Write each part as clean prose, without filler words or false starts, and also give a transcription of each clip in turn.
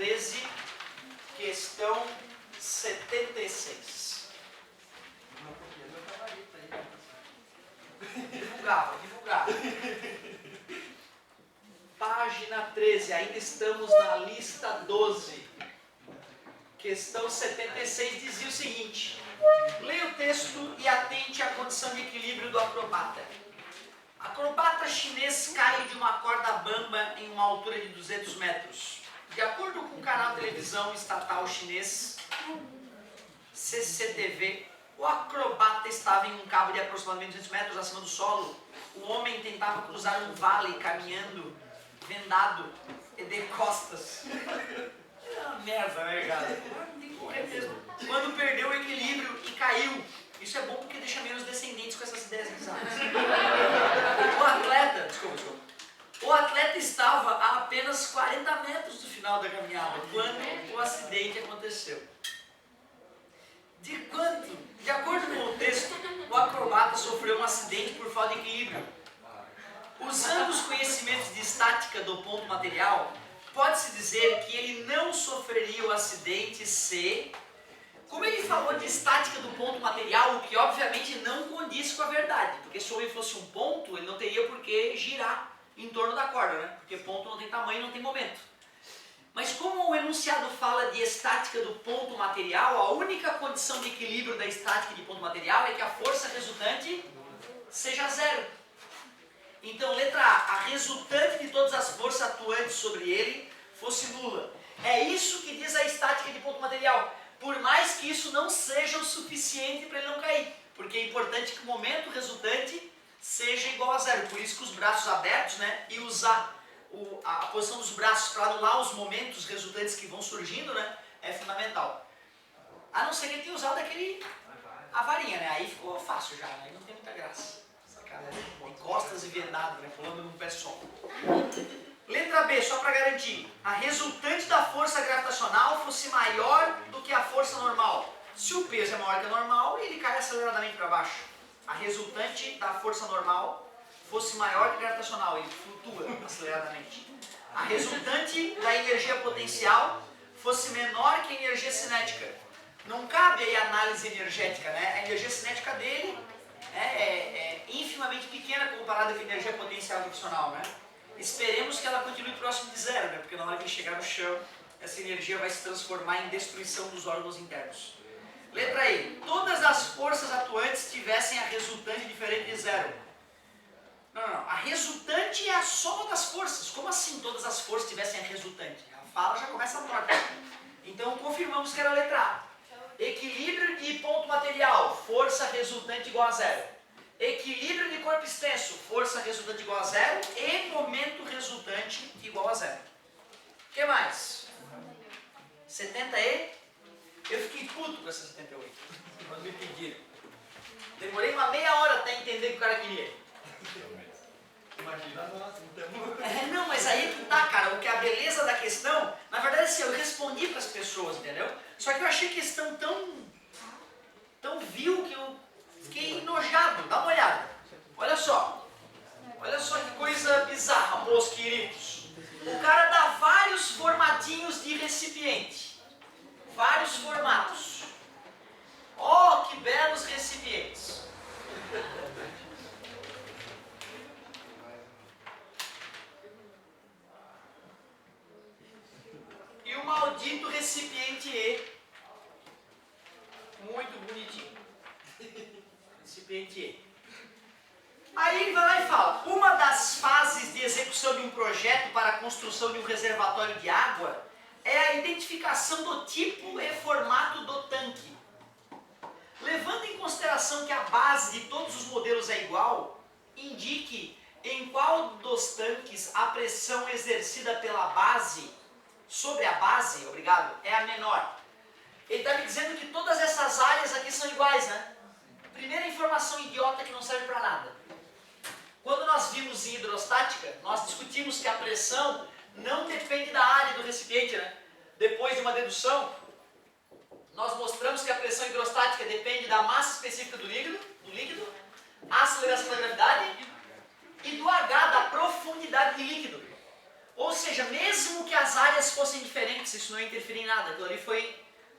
13, questão 76. Divulgava. Página 13, ainda estamos na lista 12. Questão 76 dizia o seguinte: leia o texto e atente à condição de equilíbrio do acrobata. Acrobata chinês cai de uma corda bamba em uma altura de 200 metros. De acordo com o canal de televisão estatal chinês CCTV, o acrobata estava em um cabo de aproximadamente 200 metros acima do solo. O homem tentava cruzar um vale caminhando, vendado e de costas. É uma merda, né, cara? Tem que correr mesmo. Quando perdeu o equilíbrio e caiu. Isso é bom porque deixa menos descendentes com essas ideias bizarras. O atleta estava a apenas 40 metros do final da caminhada quando o acidente aconteceu. De acordo com o texto, o acrobata sofreu um acidente por falta de equilíbrio. Usando os conhecimentos de estática do ponto material, pode-se dizer que ele não sofreria o acidente se... Como ele falou de estática do ponto material, o que obviamente não condiz com a verdade, porque se o homem fosse um ponto, ele não teria por que girar em torno da corda, né? Porque ponto não tem tamanho, não tem momento. Mas como o enunciado fala de estática do ponto material, a única condição de equilíbrio da estática de ponto material é que a força resultante seja zero. Então, letra A, a resultante de todas as forças atuantes sobre ele fosse nula. É isso que diz a estática de ponto material. Por mais que isso não seja o suficiente para ele não cair. Porque é importante que o momento resultante seja igual a zero. Por isso que os braços abertos, né, e usar a posição dos braços para anular os momentos resultantes que vão surgindo, né, é fundamental. A não ser que ele tenha usado a varinha, né, aí ficou fácil já, né, aí não tem muita graça. Tem costas e vendado, né, pulando num pé só. Letra B, só para garantir. A resultante da força gravitacional fosse maior do que a força normal. Se o peso é maior que a normal, ele cai aceleradamente para baixo. A resultante da força normal fosse maior que a gravitacional, ele flutua aceleradamente. A resultante da energia potencial fosse menor que a energia cinética. Não cabe aí análise energética, né? A energia cinética dele é infimamente pequena comparada com a energia potencial gravitacional, né? Esperemos que ela continue próximo de zero, né? Porque na hora que ele chegar no chão, essa energia vai se transformar em destruição dos órgãos internos. Letra E. Todas as forças atuantes tivessem a resultante diferente de zero. Não. A resultante é a soma das forças. Como assim todas as forças tivessem a resultante? A fala já começa torta. Então confirmamos que era a letra A. Equilíbrio de ponto material. Força resultante igual a zero. Equilíbrio de corpo extenso, força resultante igual a zero e momento resultante igual a zero. O que mais? 70 e... Eu fiquei puto com essa 78, quando me pediram. Demorei uma meia hora até entender o que o cara queria. Imagina nós, então. Não, mas aí que tá, cara, o que a beleza da questão, na verdade assim, eu respondi para as pessoas, entendeu? Só que eu achei a questão tão vil que eu fiquei enojado. Dá uma olhada. Olha só que coisa bizarra, meus queridos. O cara dá vários formatinhos de recipiente. Vários formatos. Oh, que belos recipientes. E o maldito recipiente E. Muito bonitinho. Recipiente E. Aí ele vai lá e fala, uma das fases de execução de um projeto para a construção de um reservatório de água é a identificação do tipo e formato do tanque. Levando em consideração que a base de todos os modelos é igual, indique em qual dos tanques a pressão exercida pela base, sobre a base, obrigado, é a menor. Ele está me dizendo que todas essas áreas aqui são iguais, né? Primeira informação idiota que não serve para nada. Quando nós vimos em hidrostática, nós discutimos que a pressão não depende da área do recipiente, né? Depois de uma dedução, nós mostramos que a pressão hidrostática depende da massa específica do líquido, a aceleração da gravidade e do H, da profundidade do líquido. Ou seja, mesmo que as áreas fossem diferentes, isso não ia interferir em nada. Aquilo ali foi,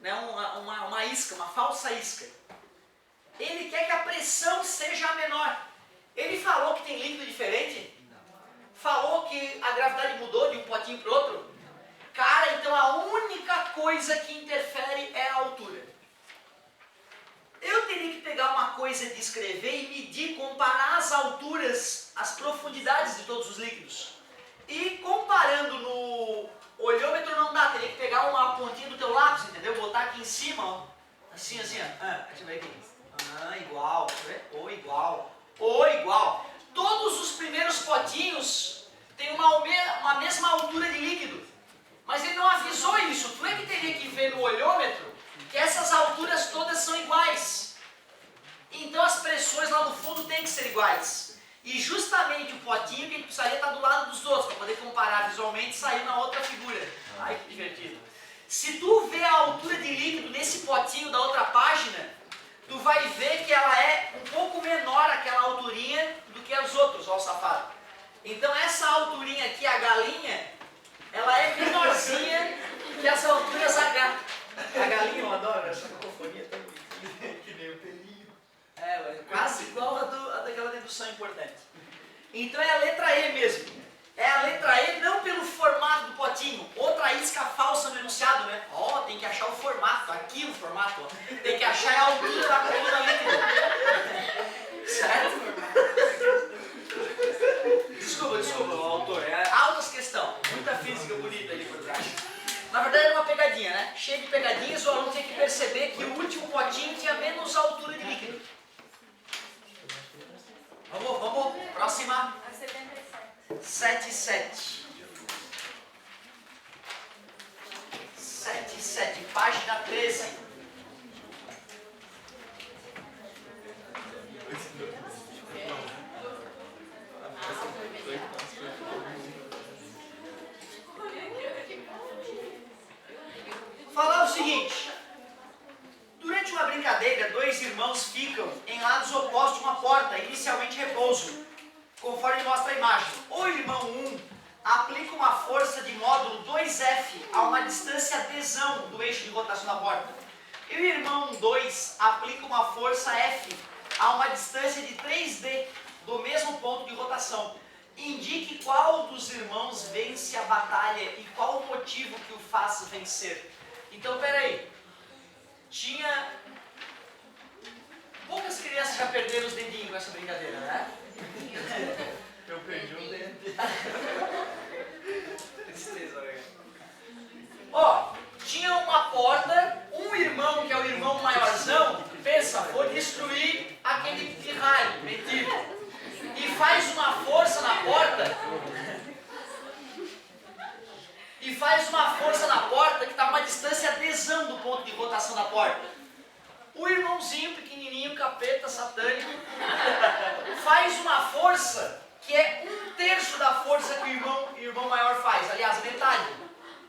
né, uma isca, uma falsa isca. Ele quer que a pressão seja a menor. Ele falou que tem líquido diferente? Falou que a gravidade mudou de um potinho para o outro? Cara, então a única coisa que interfere é a altura. Eu teria que pegar uma coisa de escrever e medir, comparar as alturas, as profundidades de todos os líquidos. E comparando no olhômetro não dá, teria que pegar uma pontinha do teu lápis, entendeu? Botar aqui em cima, ó. Assim, ó. Deixa eu ver aqui. Igual, ou igual, ou igual. Todos os primeiros potinhos têm uma mesma altura de líquido. Mas ele não avisou isso. Tu é que teria que ver no olhômetro que essas alturas todas são iguais. Então as pressões lá no fundo têm que ser iguais. E justamente o potinho que a gente precisaria estar do lado dos outros, para poder comparar visualmente e sair na outra figura. Ai, que divertido. Se tu vê a altura de líquido nesse potinho da outra página, tu vai ver que ela é um pouco menor, aquela alturinha, do que as outras, ó, o safado. Então essa alturinha aqui, a galinha, ela é menorzinha que as alturas H. A galinha, eu adoro essa cacofonia tão bonita. Que nem o pelinho. Quase igual a daquela dedução importante. Então é a letra E mesmo. É a letra E não pelo formato do potinho. Outra isca falsa no enunciado, né? Ó, tem que achar o formato. Aqui o formato, ó. Tem que achar a altura da coluna líquida. Certo? Desculpa, o autor. É altas questão. Muita física bonita ali por trás. Na verdade era uma pegadinha, né? Cheio de pegadinhas, o aluno tinha que perceber que o último potinho tinha menos altura de líquido. Vamos. Próxima. 77. 77, página 13. Falar o seguinte: durante uma brincadeira, dois irmãos ficam em lados opostos de uma porta, inicialmente repouso, conforme mostra a imagem. O irmão 1 aplica uma força de módulo 2F a uma distância adesão do eixo de rotação da porta. E o irmão 2 aplica uma força F a uma distância de 3D do mesmo ponto de rotação. Indique qual dos irmãos vence a batalha e qual o motivo que o faz vencer. Então, peraí. Tinha... Poucas crianças já perderam os dedinhos com essa brincadeira, né? Eu perdi um dente. Tristeza, né? Ó, tinha uma porta, um irmão, que é o irmão maiorzão, pensa, vou destruir aquele pirralho metido. E faz uma força na porta. E faz uma força na porta que está a uma distância adesão do ponto de rotação da porta. O irmãozinho pequenininho, capeta, satânico, faz uma força que é 1/3 da força que o irmão maior faz. Aliás, metade.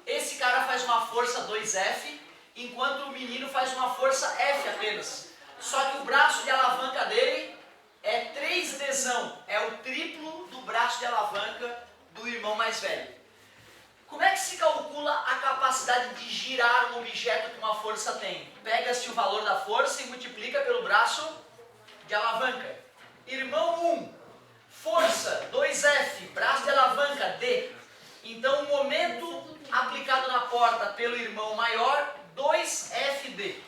Esse cara faz uma força 2F, enquanto o menino faz uma força F apenas. Só que o braço de alavanca dele é 3Dzão. É o triplo do braço de alavanca do irmão mais velho. Como é que se calcula a capacidade de girar um objeto que uma força tem? Pega-se o valor da força e multiplica pelo braço de alavanca. Irmão 1, força 2F, braço de alavanca D. Então o momento aplicado na porta pelo irmão maior, 2FD.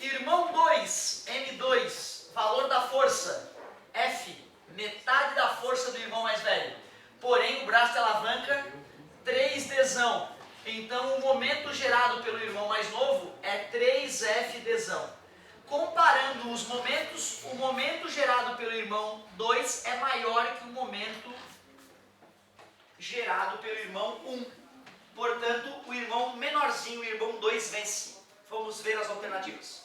Irmão 2, M2, valor da força, F, metade da força do irmão mais velho. Porém o braço de alavanca, 3Dzão. Então o momento gerado pelo irmão mais novo é 3FDzão. Comparando os momentos, o momento gerado pelo irmão 2 é maior que o momento gerado pelo irmão 1. Portanto, o irmão menorzinho, o irmão 2 vence. Vamos ver as alternativas.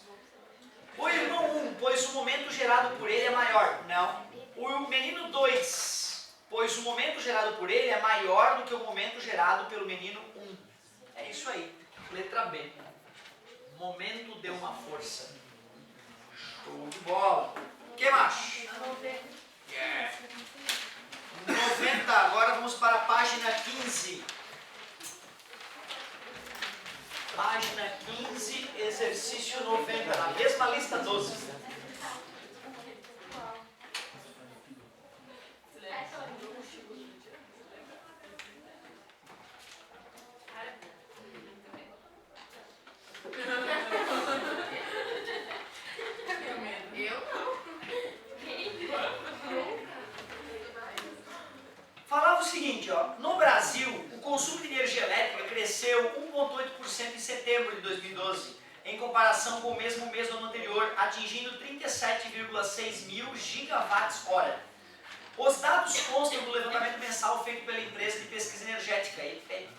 O irmão 1, pois o momento gerado por ele é maior. Não. O menino 2, pois o momento gerado por ele é maior do que o momento gerado pelo menino 1. É isso aí. Letra B. Momento deu uma força. Show de bola. O que mais? 90. comentar. Agora vamos para a página 15. Página 15, exercício 90, na mesma lista 12. Falava o seguinte, ó, no Brasil, o consumo de energia elétrica cresceu 1,8% em setembro de 2012, em comparação com o mesmo mês do ano anterior, atingindo 37,6 mil gigawatts-hora. Os dados constam do levantamento mensal feito pela empresa de pesquisa energética, EPE,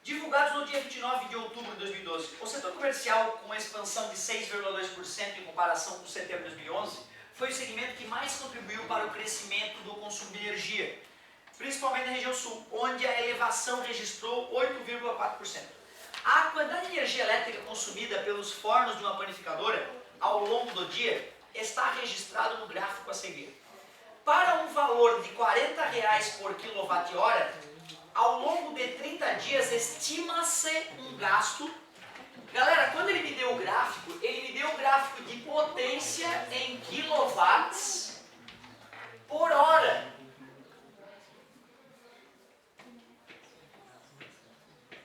divulgados no dia 29 de outubro de 2012. O setor comercial, com uma expansão de 6,2% em comparação com setembro de 2011, foi o segmento que mais contribuiu para o crescimento do consumo de energia, principalmente na região sul, onde a elevação registrou 8,4%. A quantidade de energia elétrica consumida pelos fornos de uma panificadora ao longo do dia está registrado no gráfico a seguir. Para um valor de R$ 40 por kWh, ao longo de 30 dias estima-se um gasto. Galera, quando ele me deu o gráfico, ele me deu o gráfico de potência em quilowatts por hora.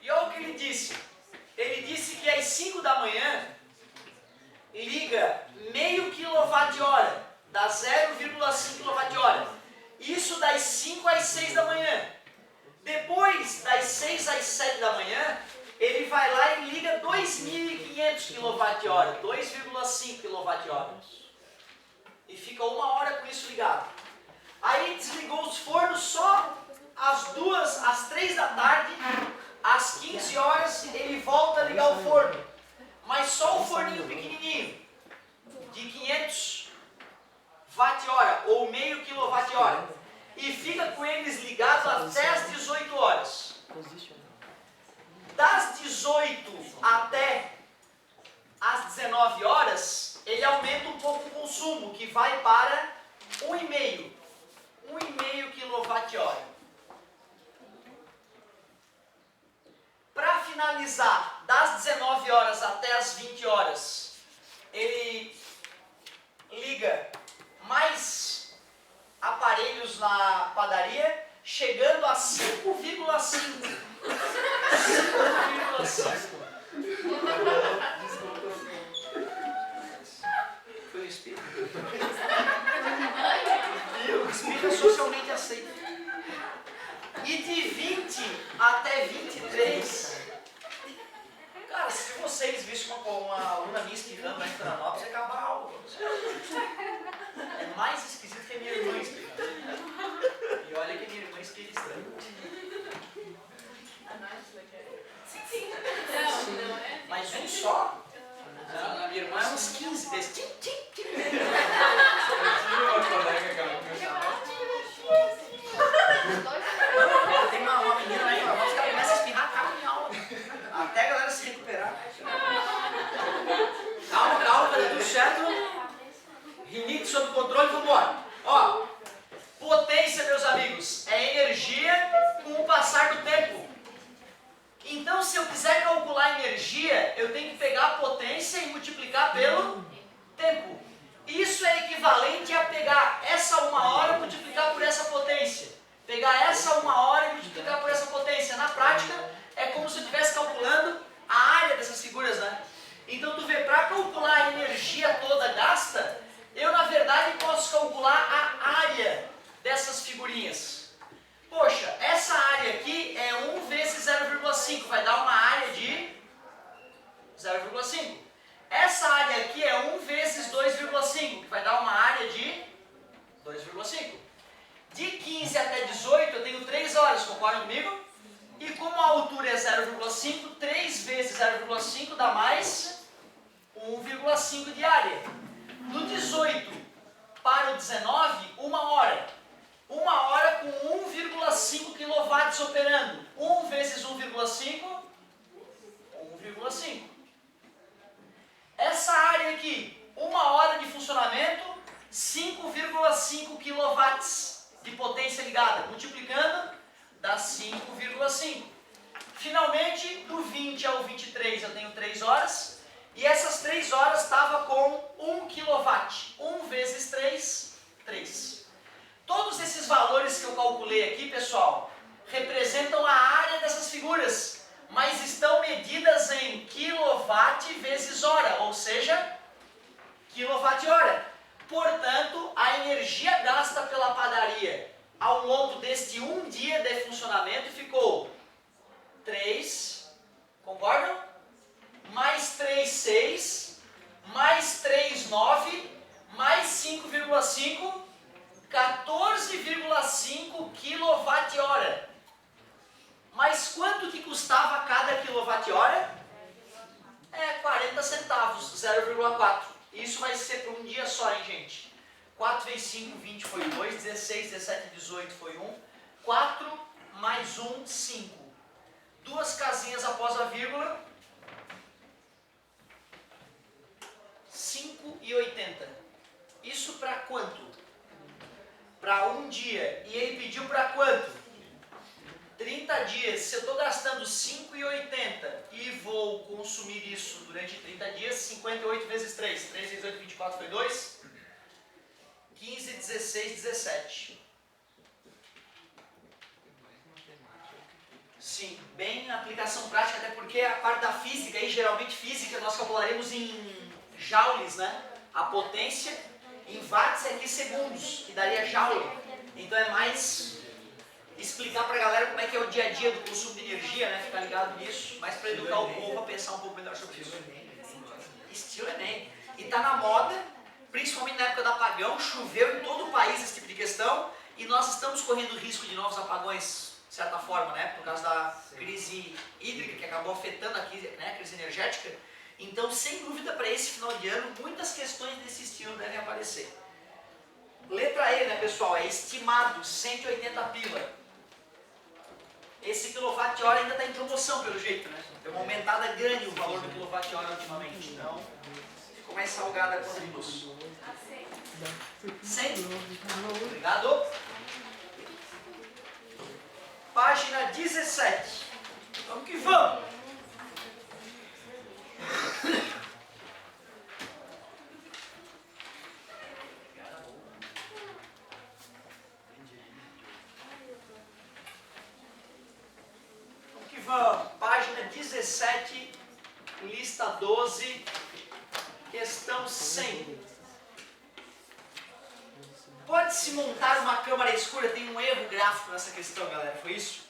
E olha o que ele disse. Ele disse que às 5 da manhã liga meio quilowatt-hora, dá 0,5 kWh. Isso das 5 às 6 da manhã. Depois das 6 às 7 da manhã, ele vai lá e liga 2.500 kWh, 2,5 kWh. E fica 1 hora com isso ligado. Aí desligou os fornos só às 3 da tarde, às 15 horas ele volta a ligar o forno. Mas só o forninho pequenininho, de 500 watt-hora ou meio kWh. E fica com eles ligados até as 18 horas. Das 18 até as 19 horas, ele aumenta um pouco o consumo, que vai para 1,5 kWh. Para finalizar, das 19 horas até as 20 horas, ele liga mais aparelhos na padaria, chegando a 5,5. 5,5. Foi o espírito. O espírito é socialmente aceito. E de 20 até 23, cara, se vocês vissem uma aluna minha espirrando na Florianópolis, ia acabar a aula. É mais esquisito que a minha irmã espirrando. E olha que a minha irmã espirra estranho. Mas um só? Não, a minha irmã é uns 15 desses. Tem uma menina lá em Florianópolis que ela começa a espirrar, acaba em aula. Até a galera se recuperar. Calma, tá tudo certo. Rinite sob controle, vamos embora. Ó, potência, meus amigos, é energia com o passar do tempo. Então, se eu quiser calcular a energia, eu tenho que pegar a potência e multiplicar pelo tempo. Isso é equivalente a pegar essa 1 hora e multiplicar por essa potência. Pegar essa 1 hora e multiplicar por essa potência. Na prática, é como se eu estivesse calculando a área dessas figuras, né? Então, tu vê, para calcular a energia toda gasta, eu, na verdade, posso calcular a área dessas figurinhas. Poxa, essa área aqui é 1 vezes 0,5, vai dar uma área de 0,5. Essa área aqui é 1 vezes 2,5, que vai dar uma área de 2,5. De 15 até 18 eu tenho 3 horas, concordam comigo? E como a altura é 0,5, 3 vezes 0,5 dá mais 1,5 de área. Do 18 para o 19, 1 hora. 1 hora com 1,5 kW operando. 1 vezes 1,5, 1,5. Essa área aqui, 1 hora de funcionamento, 5,5 kW. de potência ligada. Multiplicando, dá 5,5. Finalmente, do 20 ao 23 eu tenho 3 horas. E essas 3 horas estava com 1 kW. 1 vezes 3, 3. Todos esses valores que eu calculei aqui, pessoal, representam a área dessas figuras, mas estão medidas em kW vezes hora, ou seja, kWh. Portanto, a energia gasta pela padaria ao longo deste um dia de funcionamento ficou 3, concordam? Mais 3, 6, mais 3, 9, mais 5,5, 14,5 kWh. Mas quanto que custava cada kWh? 40 centavos, 0,4. Isso vai ser para um dia só, hein, gente? 4 vezes 5, 20 foi 2, 16, 17, 18 foi 1, 4 mais 1, 5. 2 casinhas após a vírgula, 5,80. Isso para quanto? Para um dia. E ele pediu para quanto? 30 dias. Se eu estou gastando 5,80 e vou consumir isso durante 30 dias, 58 vezes 3. 3 vezes 8, 24 foi 2. 15, 16, 17. Sim, bem aplicação prática, até porque a parte da física, aí, geralmente física, nós calcularemos em joules, né? A potência em watts é aqui segundos, que daria joule. Então é mais explicar pra galera como é que é o dia a dia do consumo de energia, né? Ficar ligado nisso, mas para educar o povo a pensar um pouco melhor sobre isso. Estilo Enem. E tá na moda, principalmente na época do apagão, choveu em todo o país esse tipo de questão, e nós estamos correndo risco de novos apagões, de certa forma, né? Por causa da crise hídrica que acabou afetando aqui, né? A crise energética. Então, sem dúvida, para esse final de ano, muitas questões desse estilo devem aparecer. Letra E, né, pessoal? É estimado 180 pila. Esse kWh ainda está em promoção, pelo jeito, né? Deu uma aumentada grande o valor do kWh ultimamente. Então, ficou mais salgada a conta de luz. 100? Obrigado. Página 17. Vamos que vamos. Página 17, lista 12, questão 100. Pode-se montar uma câmara escura, tem um erro gráfico nessa questão, galera, foi isso?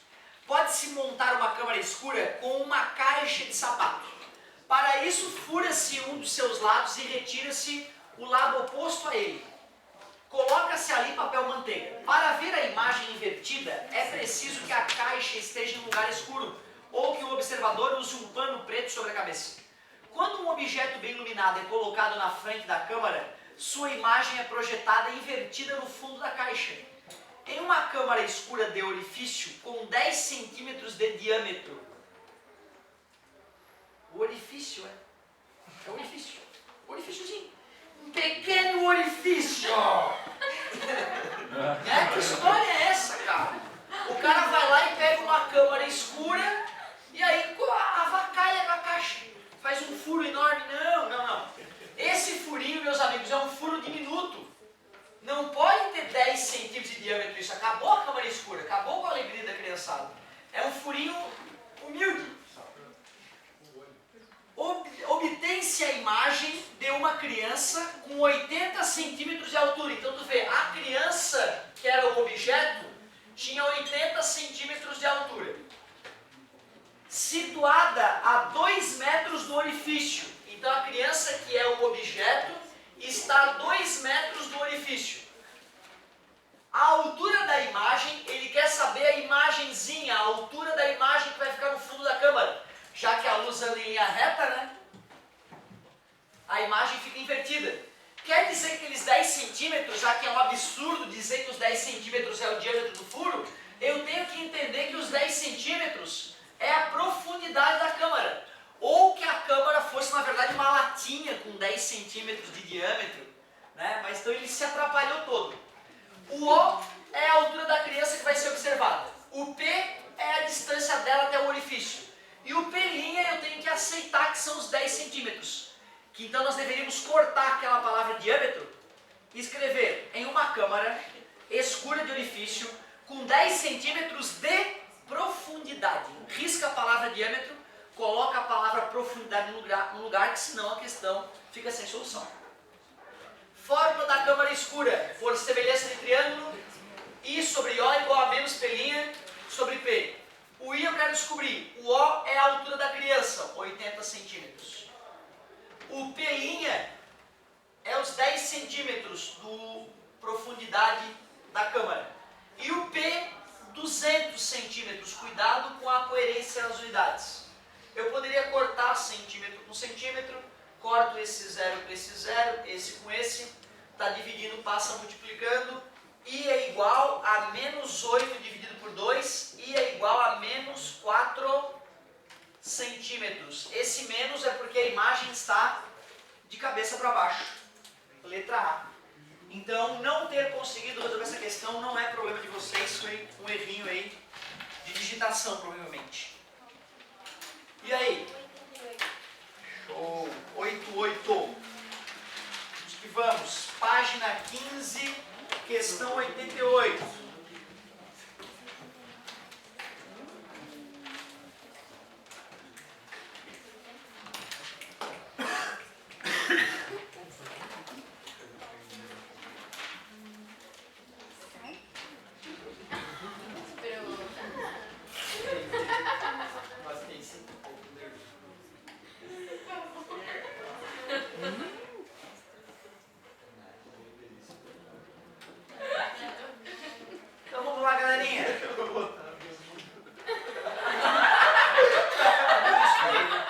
Pode-se montar uma câmara escura com uma caixa de sapato. Para isso, fura-se um dos seus lados e retira-se o lado oposto a ele. Coloca-se ali papel manteiga. Para ver a imagem invertida, é preciso que a caixa esteja em um lugar escuro, ou que o observador use um pano preto sobre a cabeça. Quando um objeto bem iluminado é colocado na frente da câmara, sua imagem é projetada invertida no fundo da caixa. Em uma câmara escura de orifício com 10 centímetros de diâmetro, o orifício é orifício, orifíciozinho, um pequeno orifício. Que história é essa, cara? O cara vai lá e pega uma câmara escura e aí avacalha com a caixa, faz um furo enorme. Não. Esse furinho, meus amigos, é um furo diminuto. Não pode ter 10 centímetros de diâmetro isso. Acabou a câmara escura, acabou com a alegria da criançada. É um furinho humilde. Obtém-se a imagem de uma criança com 80 centímetros de altura. Então tu vê, a criança, que era o objeto, tinha 80 centímetros de altura. Situada a 2 metros do orifício. Então a criança, que é o objeto, está a 2 metros do orifício. A altura da imagem, ele quer saber a imagenzinha, a altura da imagem que vai ficar no fundo da câmara. Já que a luz anda em linha reta, né? A imagem fica invertida. Quer dizer que aqueles 10 centímetros, já que é um absurdo dizer que os 10 centímetros é o diâmetro do furo, eu tenho que entender que os 10 centímetros é a profundidade da câmara. Ou que a câmara fosse, na verdade, uma latinha com 10 centímetros de diâmetro, né? Mas então ele se atrapalhou todo. é a altura da criança que vai ser observada. O P é a distância dela até o orifício. E o P' eu tenho que aceitar que são os 10 centímetros. Que então nós deveríamos cortar aquela palavra diâmetro e escrever em uma câmara escura de orifício com 10 centímetros de profundidade. Risca a palavra diâmetro, coloca a palavra profundidade no lugar que senão a questão fica sem solução. Fórmula da câmara escura, por semelhança de triângulo, I sobre O igual a menos P' sobre P. O I eu quero descobrir, o O é a altura da criança, 80 centímetros. O P' é os 10 centímetros de profundidade da câmara. E o P, 200 centímetros. Cuidado com a coerência das unidades. Eu poderia cortar centímetro com centímetro, corto esse zero com esse zero, esse com esse, está dividindo, passa multiplicando. I é igual a menos 8 dividido por 2, I é igual a menos 4 centímetros. Esse menos é porque a imagem está de cabeça para baixo. Letra A. Então, não ter conseguido resolver essa questão não é problema de vocês, foi um errinho aí de digitação, provavelmente. E aí? Show! 88. Vamos que vamos. Página 15, questão 88. Então vamos lá, galerinha.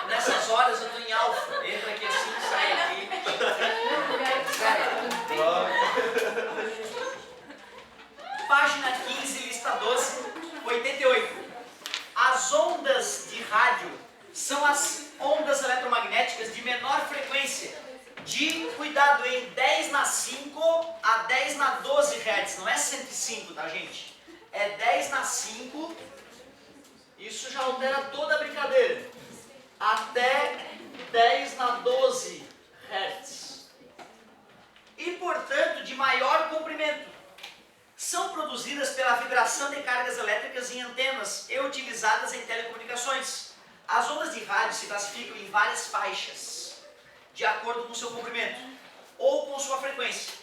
Nessas horas eu estou em alfa. Entra aqui assim, sai aqui. Página 15, lista 12, 88. As ondas de rádio são as ondas eletromagnéticas de menor frequência, de, cuidado, em 10 na 5 a 10 na 12 Hz, não é 105, tá, gente? É 10 na 5, isso já altera toda a brincadeira, até 10 na 12 Hz. E, portanto, de maior comprimento. São produzidas pela vibração de cargas elétricas em antenas e utilizadas em telecomunicações. As ondas de rádio se classificam em várias faixas, de acordo com seu comprimento, ou com sua frequência,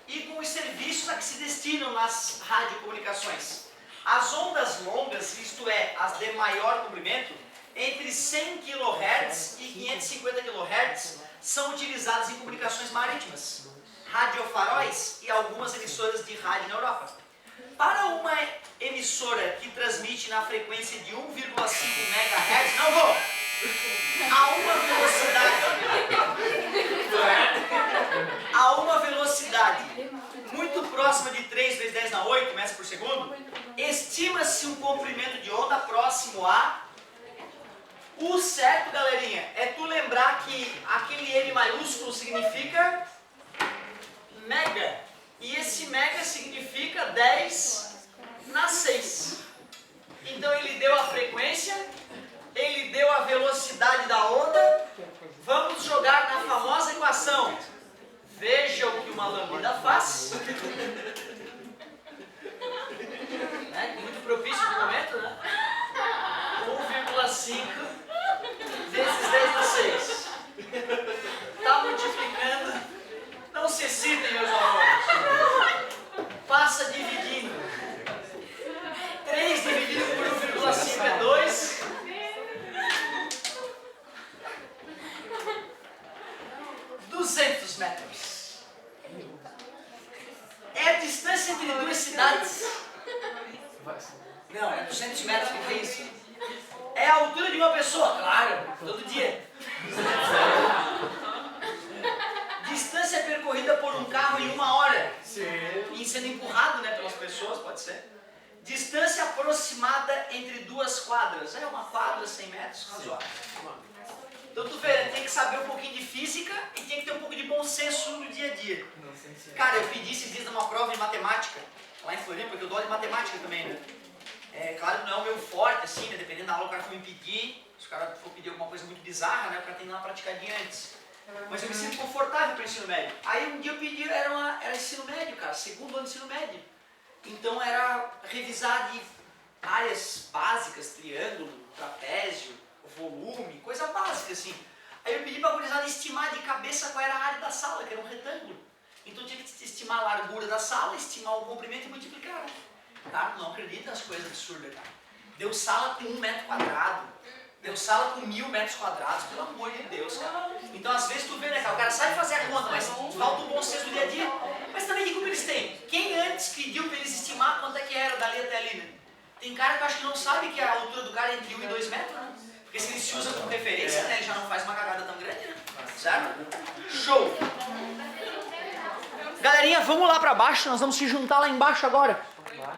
e com os serviços a que se destinam nas radiocomunicações. As ondas longas, isto é, as de maior comprimento, entre 100 kHz e 550 kHz, são utilizadas em comunicações marítimas, radiofaróis e algumas emissoras de rádio na Europa. Para uma emissora que transmite na frequência de 1,5 MHz, não vou! A uma velocidade muito próxima de 3 vezes 10 na 8 metros por segundo, estima-se um comprimento de onda próximo a... O certo, galerinha, é tu lembrar que aquele M maiúsculo significa mega. E esse mega significa 10 na 6. Então ele deu a frequência, ele deu a velocidade da onda. Vamos jogar na famosa equação. Veja o que uma lambda faz. Muito propício no momento, né? 1,5 vezes 10 na 6. Está multiplicando. Não se excitem, meus alunos. Passa dividindo. 3 dividido por 1,5 é 2. metros. É a distância entre duas cidades. Não, é 200 metros, o que é isso? É a altura de uma pessoa, claro, todo dia. Distância percorrida por um carro em 1 hora. Sim. E sendo empurrado, né, pelas pessoas, pode ser. Distância aproximada entre duas quadras. É uma quadra, 100 metros, razoável. Então tu vê, tem que saber um pouquinho de física e tem que ter um pouco de bom senso no dia dia a dia. Não sei se é. Cara, eu pedi esses dias numa prova de matemática, lá em Floripa, porque eu dou aula de matemática também, né? É claro que não é o meu forte, assim, né? Dependendo da aula, o cara for me pedir, se o cara for pedir alguma coisa muito bizarra, né? O cara tem que dar uma praticadinha antes. Mas eu me sinto confortável para o ensino médio. Aí um dia eu pedi, era ensino médio, cara, segundo ano de ensino médio. Então era revisar de áreas básicas, triângulo, trapézio, volume, coisa básica assim. Aí eu pedi para a gurizada estimar de cabeça qual era a área da sala, que era um retângulo. Então eu tinha que estimar a largura da sala, estimar o comprimento e multiplicar. Cara, não acredita nas coisas absurdas, cara. Deu sala com 1 metro quadrado. Deu sala com 1000 metros quadrados, pelo amor de Deus, cara. Então às vezes tu vê, né, cara, o cara sabe fazer a conta, mas falta o bom senso do dia a dia. Mas também que culpa eles têm? Quem antes pediu para eles estimar quanto é que era dali até ali, né? Tem cara que eu acho que não sabe que a altura do cara é entre 1 e 2 metros, né? Porque se ele se usa como referência, né, ele já não faz uma cagada tão grande, né? Certo? Show! Galerinha, vamos lá pra baixo, nós vamos se juntar lá embaixo agora.